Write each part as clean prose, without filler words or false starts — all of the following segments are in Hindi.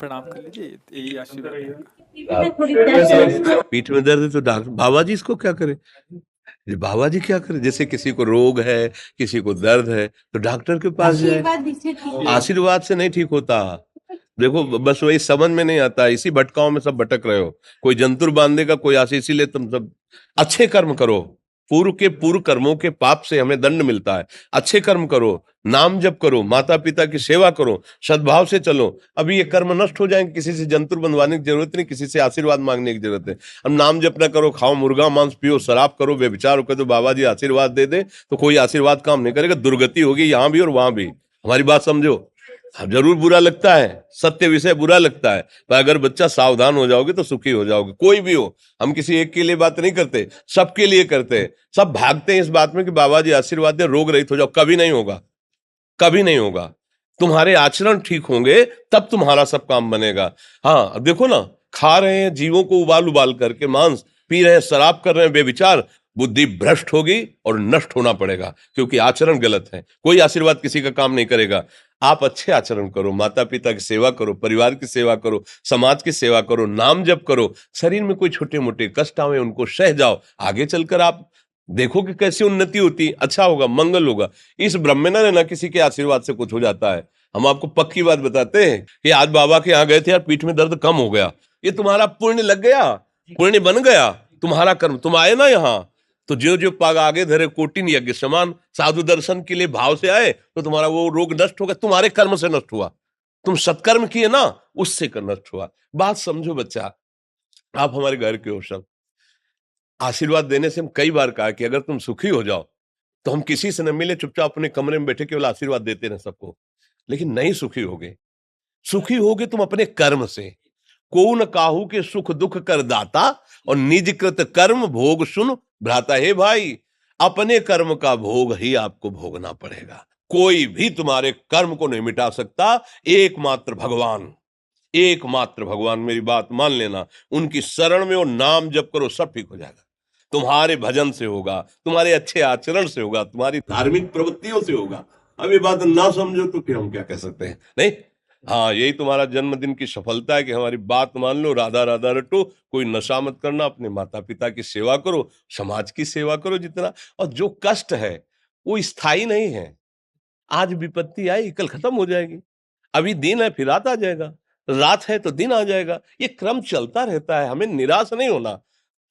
प्रणाम कर लीजिए, यही आशीर्वाद रहेगा। पीठ में दर्द है तो डॉक्टर बाबा जी इसको क्या करे, ये बाबा जी क्या करे। जैसे किसी को रोग है, किसी को दर्द है तो डॉक्टर के पास जाए। आशीर्वाद से नहीं ठीक होता। देखो बस वही समझ में नहीं आता, इसी भटकाओं में सब भटक रहे हो। कोई जंतुर बांधेगा, कोई आशीष, इसीलिए तुम सब अच्छे कर्म करो। पूर्व के पूर्व कर्मों के पाप से हमें दंड मिलता है। अच्छे कर्म करो, नाम जप करो, माता पिता की सेवा करो, सद्भाव से चलो। अभी ये कर्म नष्ट हो जाएंगे, किसी से जंतुर बंधवाने की जरूरत नहीं, किसी से आशीर्वाद मांगने की जरूरत है। अब नाम जप ना करो, खाओ मुर्गा मांस, पियो शराब, करो व्यभिचार करो, तो बाबा जी आशीर्वाद दे दे तो कोई आशीर्वाद काम नहीं करेगा। दुर्गति होगी यहाँ भी और वहां भी। हमारी बात समझो। अब जरूर बुरा लगता है, सत्य विषय बुरा लगता है, पर अगर बच्चा सावधान हो जाओगे तो सुखी हो जाओगे। कोई भी हो, हम किसी एक के लिए बात नहीं करते, सबके लिए करते हैं। सब भागते हैं इस बात में कि बाबा जी आशीर्वाद दे, रोग रहित हो जाओ। कभी नहीं होगा, कभी नहीं होगा। तुम्हारे आचरण ठीक होंगे तब तुम्हारा सब काम बनेगा। हाँ अब देखो ना, खा रहे हैं जीवों को उबाल उबाल करके मांस, पी रहे हैं शराब, कर रहे हैं बेविचार, बुद्धि भ्रष्ट होगी और नष्ट होना पड़ेगा, क्योंकि आचरण गलत है। कोई आशीर्वाद किसी का काम नहीं करेगा। आप अच्छे आचरण करो, माता पिता की सेवा करो, परिवार की सेवा करो, समाज की सेवा करो, नाम जप करो। शरीर में कोई छोटे मोटे कष्ट आवे उनको सह जाओ, आगे चलकर आप देखो कि कैसी उन्नति होती, अच्छा होगा, मंगल होगा। इस ब्रह्म में ना किसी के आशीर्वाद से कुछ हो जाता है। हम आपको पक्की बात बताते हैं कि आज बाबा के यहाँ गए थे यार, पीठ में दर्द कम हो गया। ये तुम्हारा पुण्य लग गया, पुण्य बन गया, तुम्हारा कर्म। तुम आए ना यहाँ, तो जो जो पाग आगे धरे कोटिन यज्ञ समान, साधु दर्शन के लिए भाव से आए तो तुम्हारा वो रोग नष्ट हो गया, तुम्हारे कर्म से नष्ट हुआ। तुम सत्कर्म किए ना, उससे कर नष्ट हुआ। बात समझो बच्चा, आप हमारे घर के हो सब। आशीर्वाद देने से हम कई बार कहा कि अगर तुम सुखी हो जाओ तो हम किसी से न मिले, चुपचाप अपने कमरे में बैठे केवल आशीर्वाद देते रहे सबको। लेकिन नहीं सुखी होगे, सुखी होगे तुम अपने कर्म से। को न काहू के सुख दुख कर दाता, और निज कृत कर्म भोग सुन भ्राता। हे भाई, अपने कर्म का भोग ही आपको भोगना पड़ेगा। कोई भी तुम्हारे कर्म को नहीं मिटा सकता, एकमात्र भगवान। एकमात्र भगवान, मेरी बात मान लेना। उनकी शरण में और नाम जप करो, सब ठीक हो जाएगा। तुम्हारे भजन से होगा, तुम्हारे अच्छे आचरण से होगा, तुम्हारी धार्मिक प्रवृत्तियों से होगा। अब ये बात ना समझो तो फिर हम क्या कह सकते हैं। नहीं, हाँ यही तुम्हारा जन्मदिन की सफलता है कि हमारी बात मान लो, राधा राधा रटो, कोई नशा मत करना, अपने माता पिता की सेवा करो, समाज की सेवा करो जितना। और जो कष्ट है वो स्थायी नहीं है। आज विपत्ति आई, कल खत्म हो जाएगी। अभी दिन है, फिर रात आ जाएगा, रात है तो दिन आ जाएगा। ये क्रम चलता रहता है, हमें निराश नहीं होना।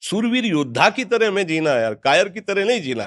सूरवीर योद्धा की तरह हमें जीना है यार, कायर की तरह नहीं जीना